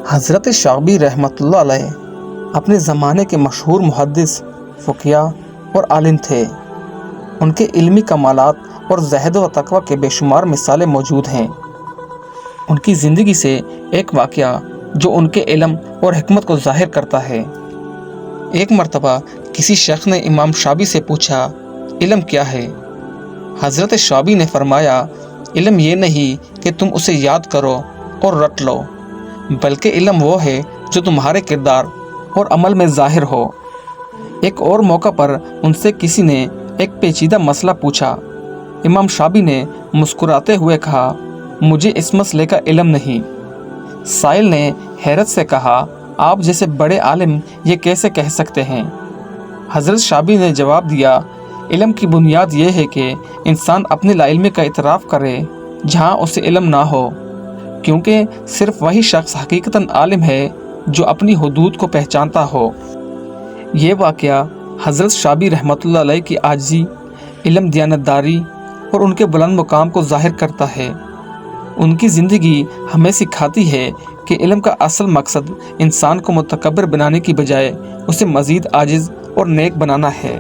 حضرت شعبی رحمۃ اللہ علیہ اپنے زمانے کے مشہور محدث، فقیہ اور عالم تھے۔ ان کے علمی کمالات اور زہد و تقوی کے بے شمار مثالیں موجود ہیں۔ ان کی زندگی سے ایک واقعہ جو ان کے علم اور حکمت کو ظاہر کرتا ہے۔ ایک مرتبہ کسی شخص نے امام شعبی سے پوچھا، علم کیا ہے؟ حضرت شعبی نے فرمایا، علم یہ نہیں کہ تم اسے یاد کرو اور رٹ لو، بلکہ علم وہ ہے جو تمہارے کردار اور عمل میں ظاہر ہو۔ ایک اور موقع پر ان سے کسی نے ایک پیچیدہ مسئلہ پوچھا۔ امام شعبی نے مسکراتے ہوئے کہا، مجھے اس مسئلے کا علم نہیں۔ سائل نے حیرت سے کہا، آپ جیسے بڑے عالم یہ کیسے کہہ سکتے ہیں؟ حضرت شعبی نے جواب دیا، علم کی بنیاد یہ ہے کہ انسان اپنی لا علمی کا اعتراف کرے جہاں اسے علم نہ ہو، کیونکہ صرف وہی شخص حقیقتاً عالم ہے جو اپنی حدود کو پہچانتا ہو۔ یہ واقعہ حضرت شعبی رحمۃ اللہ علیہ کی عاجزی، علم، دیانتداری اور ان کے بلند مقام کو ظاہر کرتا ہے۔ ان کی زندگی ہمیں سکھاتی ہے کہ علم کا اصل مقصد انسان کو متکبر بنانے کی بجائے اسے مزید عاجز اور نیک بنانا ہے۔